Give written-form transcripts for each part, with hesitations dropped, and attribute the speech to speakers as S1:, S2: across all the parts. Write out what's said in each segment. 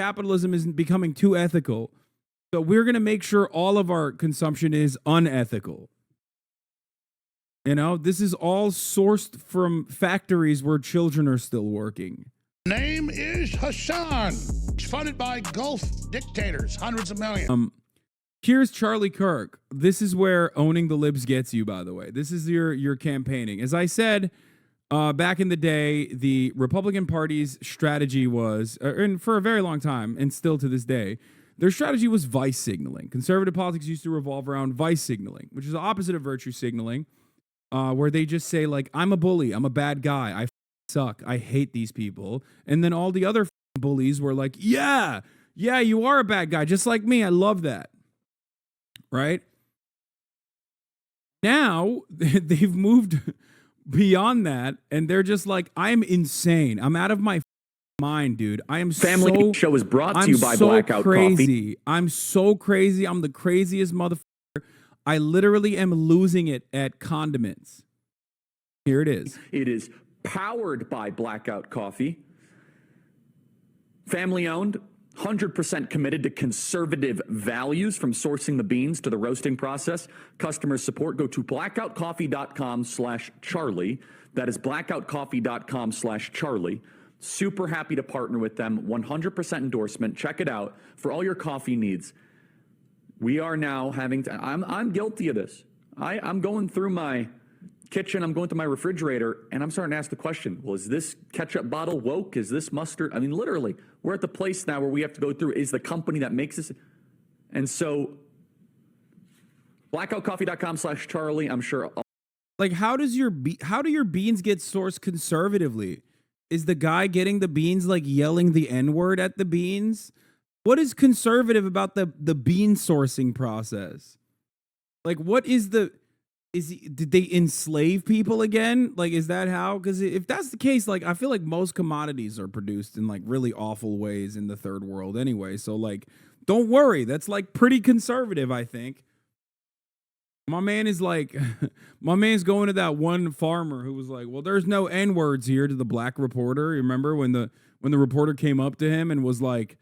S1: capitalism is becoming too ethical. So we're going to make sure all of our consumption is unethical. You know, this is all sourced from factories where children are still working.
S2: Name is Hassan. He's funded by Gulf dictators, hundreds of millions.
S1: Here's Charlie Kirk. This is where owning the libs gets you, by the way. This is your campaigning. As I said, back in the day, the Republican Party's strategy was, and for a very long time, and still to this day, their strategy was vice signaling. Conservative politics used to revolve around vice signaling, which is the opposite of virtue signaling, where they just say, like, I'm a bully, I'm a bad guy, I suck, I hate these people. And then all the other bullies were like, yeah, you are a bad guy, just like me, I love that. Right? Now, they've moved beyond that, and they're just like, I'm insane. I'm out of my mind, dude. I am
S3: Family show is brought to you by Blackout
S1: crazy.
S3: Coffee.
S1: I'm so crazy. I'm the craziest motherfucker. I literally am losing it at condiments. Here it is.
S3: It is powered by Blackout Coffee. Family owned, 100% committed to conservative values, from sourcing the beans to the roasting process. Customer support, go to blackoutcoffee.com/Charlie. That is blackoutcoffee.com/Charlie. Super happy to partner with them. 100% endorsement. Check it out for all your coffee needs. We are now having to, I'm guilty of this. I'm going through my kitchen, I'm going through my refrigerator, and I'm starting to ask the question, well, is this ketchup bottle woke? Is this mustard? I mean, literally, we're at the place now where we have to go through, is the company that makes this? And so, blackoutcoffee.com/Charlie, I'm sure.
S1: Like, how do your beans get sourced conservatively? Is the guy getting the beans like yelling the N-word at the beans? What is conservative about the bean sourcing process? Like, what is the... did they enslave people again? Like, is that how? Because if that's the case, like, I feel like most commodities are produced in like really awful ways in the third world anyway. So like, don't worry. That's like pretty conservative, I think. My man is like, my man's going to that one farmer who was like, well, there's no N-words here, to the black reporter. You remember when the reporter came up to him and was like,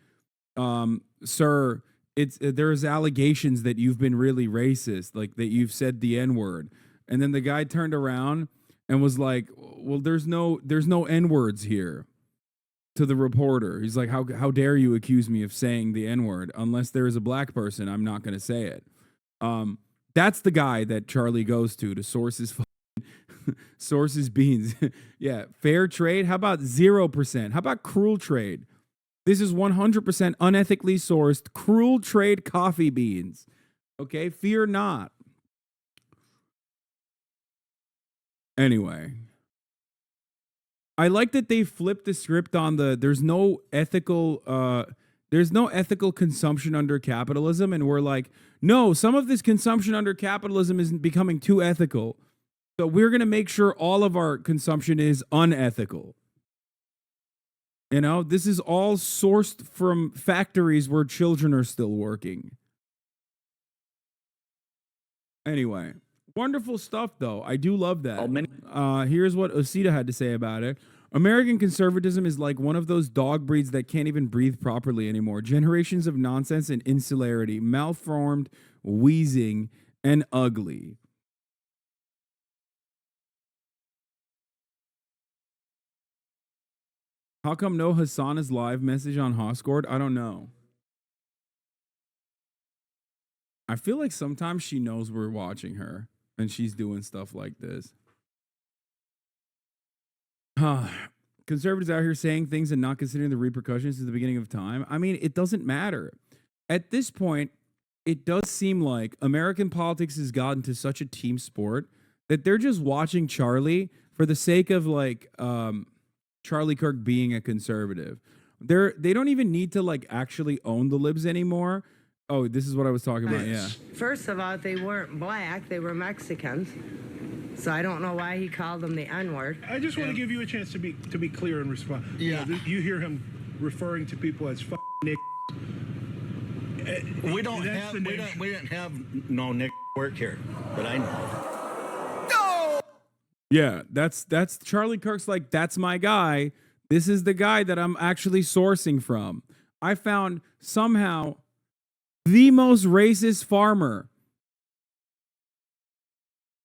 S1: sir, there's allegations that you've been really racist, like that you've said the N-word. And then the guy turned around and was like, well, there's no N-words here, to the reporter. He's like, how dare you accuse me of saying the N-word? Unless there is a black person, I'm not going to say it. That's the guy that Charlie goes to source his beans. Yeah, fair trade. How about 0%? How about cruel trade? This is 100% unethically sourced, cruel trade coffee beans. Okay, fear not. Anyway, I like that they flipped the script on there's no ethical consumption under capitalism, and we're like, no, some of this consumption under capitalism is becoming too ethical. So we're going to make sure all of our consumption is unethical. You know, this is all sourced from factories where children are still working. Anyway, wonderful stuff, though. I do love that. Here's what Osita had to say about it. American conservatism is like one of those dog breeds that can't even breathe properly anymore. Generations of nonsense and insularity, malformed, wheezing, and ugly. How come no Hasana's live message on Hoscord? I don't know. I feel like sometimes she knows we're watching her and she's doing stuff like this. Conservatives out here saying things and not considering the repercussions at the beginning of time. I mean, it doesn't matter. At this point, it does seem like American politics has gotten to such a team sport that they're just watching Charlie for the sake of like Charlie Kirk being a conservative. They don't even need to like actually own the libs anymore. Oh, this is what I was talking about, yeah.
S4: First of all, they weren't black, they were Mexicans. So I don't know why he called them the N-word.
S5: I just want to give you a chance to be clear and respond.
S4: Yeah.
S5: You hear him referring to people as Nick.
S6: We didn't have no Nick work here, but I know.
S1: No! Yeah, that's Charlie Kirk's like, that's my guy. This is the guy that I'm actually sourcing from. I found somehow the most racist farmer.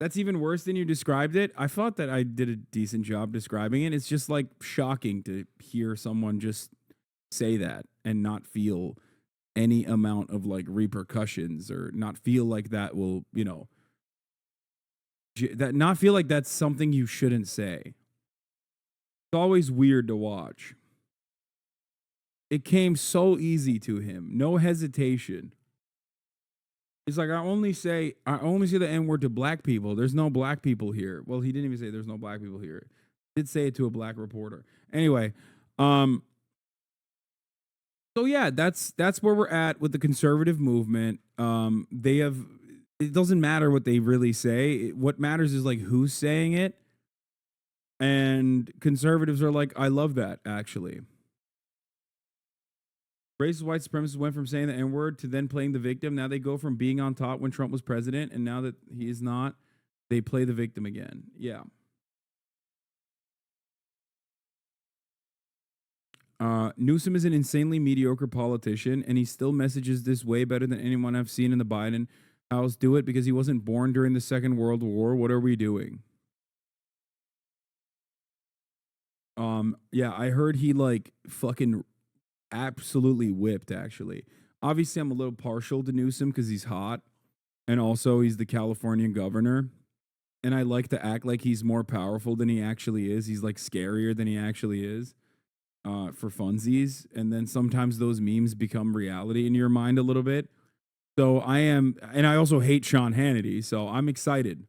S1: That's even worse than you described it. I thought that I did a decent job describing it. It's just like shocking to hear someone just say that and not feel any amount of like repercussions, or not feel like that will, that not feel like that's something you shouldn't say. It's always weird to watch. It came so easy to him. No hesitation. He's like, I only say the N-word to black people. There's no black people here. Well, he didn't even say there's no black people here. He did say it to a black reporter. Anyway, so yeah, that's where we're at with the conservative movement. It doesn't matter what they really say. What matters is like who's saying it. And conservatives are like, I love that, actually. Racist white supremacists went from saying the N-word to then playing the victim. Now they go from being on top when Trump was president, and now that he is not, they play the victim again. Yeah. Newsom is an insanely mediocre politician, and he still messages this way better than anyone I've seen in the Biden House do it because he wasn't born during the Second World War. What are we doing? Yeah, I heard he like fucking absolutely whipped, actually. Obviously, I'm a little partial to Newsom because he's hot, and also he's the Californian governor, and I like to act like he's more powerful than he actually is. He's like scarier than he actually is, for funsies, and then sometimes those memes become reality in your mind a little bit. So I am, and I also hate Sean Hannity, so I'm excited.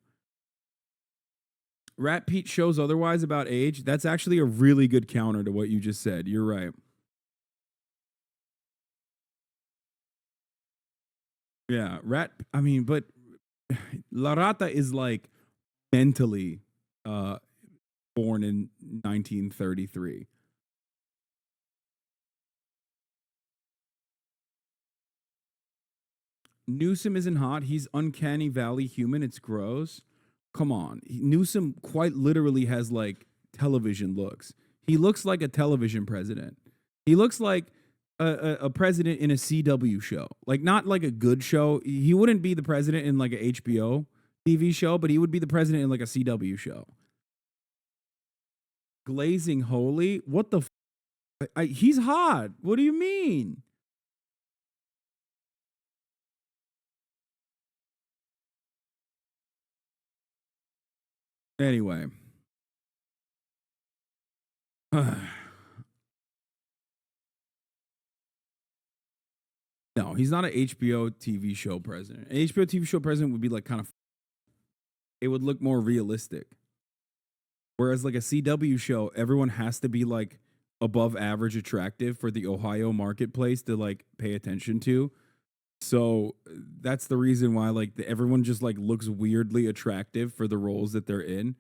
S1: Rat Pete shows otherwise about age. That's actually a really good counter to what you just said. You're right. Yeah, but La Rata is like mentally born in 1933. Newsom isn't hot. He's uncanny valley human. It's gross. Come on. Newsom quite literally has like television looks. He looks like a television president. He looks like a president in a CW show. Like, not like a good show. He wouldn't be the president in like a HBO TV show, but he would be the president in like a CW show. Glazing Holy? What the he's hot. What do you mean? Anyway. No, he's not an HBO TV show president. An HBO TV show president would be like kind of, it would look more realistic. Whereas like a CW show, everyone has to be like above average attractive for the Ohio marketplace to like pay attention to. So that's the reason why like everyone just like looks weirdly attractive for the roles that they're in.